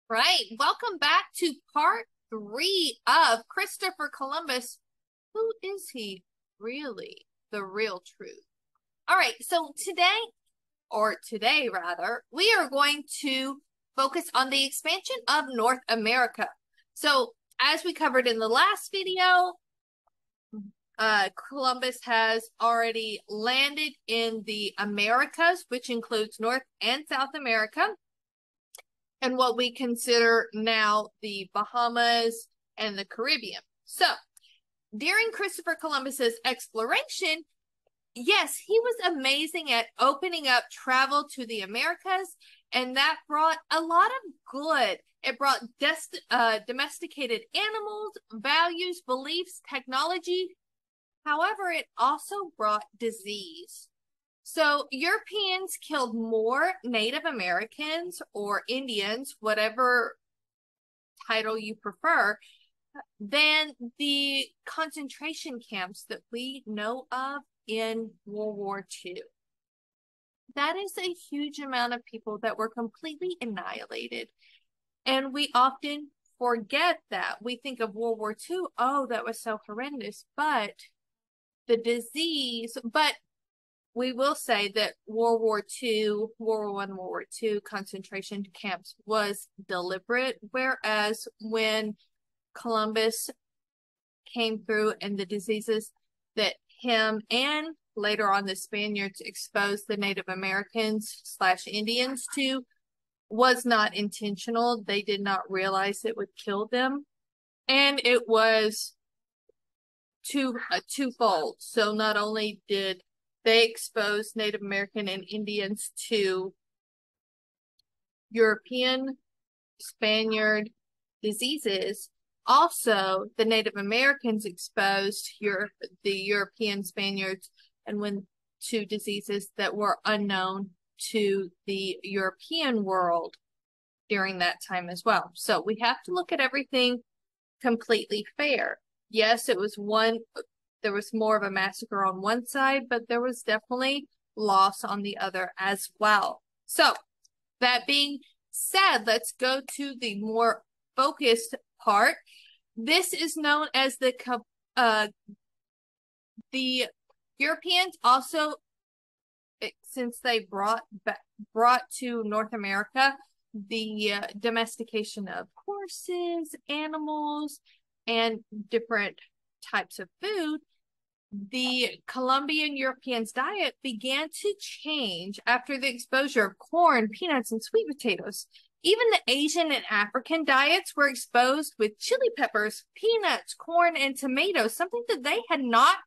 Right. Welcome back to part 3 of Christopher Columbus. Who is he really? The real truth. All right. So today rather, we are going to focus on the expansion of North America. So as we covered in the last video, Columbus has already landed in the Americas, which includes North and South America, and what we consider now the Bahamas and the Caribbean. So, during Christopher Columbus's exploration, yes, he was amazing at opening up travel to the Americas, and that brought a lot of good. It brought domesticated animals, values, beliefs, technology. However, it also brought disease. So Europeans killed more Native Americans or Indians, whatever title you prefer, than the concentration camps that we know of in World War II. That is a huge amount of people that were completely annihilated. And we often forget that. We think of World War II, oh, that was so horrendous, but the disease, but we will say that World War II, World War I, World War II concentration camps was deliberate, whereas when Columbus came through and the diseases that him and later on the Spaniards exposed the Native Americans / Indians to was not intentional. They did not realize it would kill them. And it was twofold. So not only did they exposed Native American and Indians to European, Spaniard diseases. Also, the Native Americans exposed the European Spaniards and went to diseases that were unknown to the European world during that time as well. So we have to look at everything completely fair. Yes, there was more of a massacre on one side, but there was definitely loss on the other as well. So, that being said, let's go to the more focused part. This is known as the Europeans also, since they brought to North America the domestication of horses, animals, and different types of food, the Colombian Europeans' diet began to change after the exposure of corn, peanuts, and sweet potatoes. Even the Asian and African diets were exposed with chili peppers, peanuts, corn, and tomatoes, something that they had not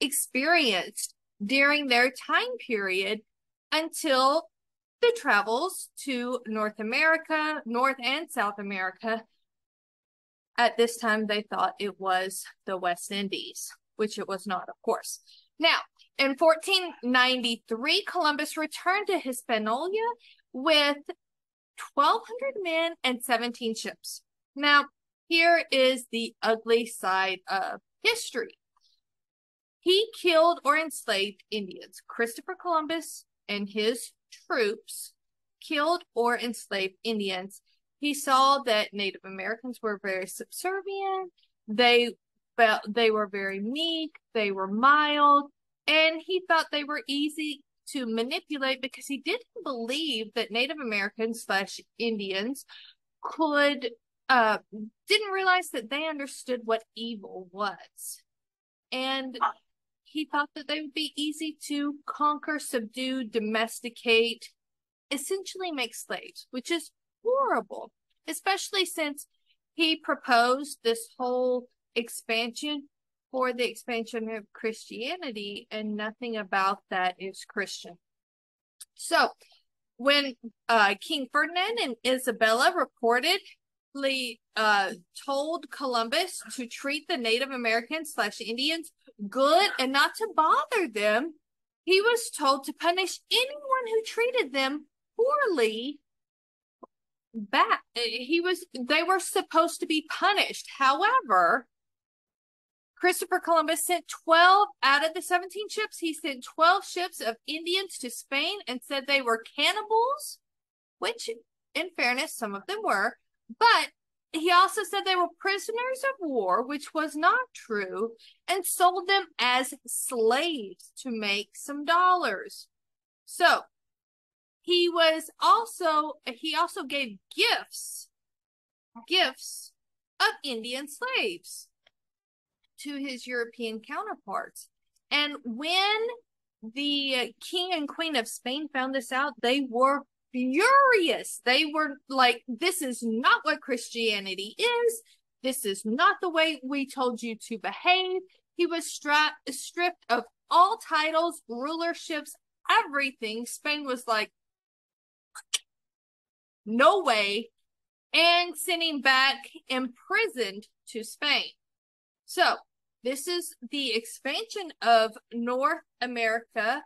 experienced during their time period until the travels to North America, North and South America. At this time, they thought it was the West Indies, which it was not, of course. Now, in 1493, Columbus returned to Hispaniola with 1,200 men and 17 ships. Now, here is the ugly side of history. He killed or enslaved Indians. Christopher Columbus and his troops killed or enslaved Indians. He saw that Native Americans were very subservient. They were very meek. They were mild. And he thought they were easy to manipulate because he didn't believe that Native Americans / Indians didn't realize that they understood what evil was. And he thought that they would be easy to conquer, subdue, domesticate, essentially make slaves, which is horrible, especially since he proposed this whole expansion for the expansion of Christianity, and nothing about that is Christian. So when King Ferdinand and Isabella reportedly told Columbus to treat the Native Americans / Indians good and not to bother them, he was told to punish anyone who treated them poorly back. They were supposed to be punished. However, Christopher Columbus sent 12 out of the 17 ships. He sent 12 ships of Indians to Spain and said they were cannibals, which in fairness, some of them were, But he also said they were prisoners of war, which was not true, and sold them as slaves to make some dollars. So he also gave gifts of Indian slaves to his European counterparts. And when the king and queen of Spain found this out, they were furious. They were like, this is not what Christianity is. This is not the way we told you to behave. He was stripped of all titles, rulerships, everything. Spain was like, no way, and sent him back imprisoned to Spain. So this is the expansion of North America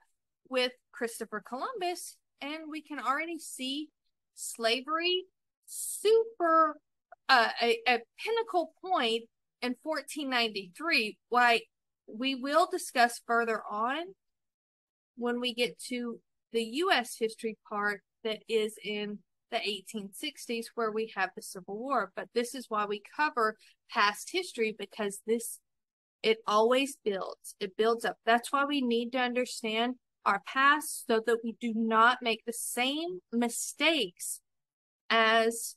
with Christopher Columbus, and we can already see slavery super a pinnacle point in 1493. Why we will discuss further on when we get to the U.S. history part that is in the 1860s, where we have the Civil War. But this is why we cover past history, because it always builds. It builds up. That's why we need to understand our past so that we do not make the same mistakes as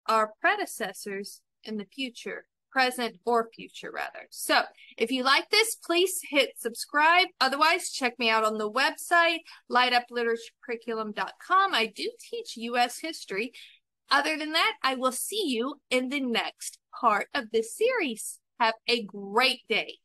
our predecessors in the future, present or future rather. So if you like this, please hit subscribe. Otherwise, check me out on the website, lightupliteraturecurriculum.com. I do teach U.S. history. Other than that, I will see you in the next part of this series. Have a great day.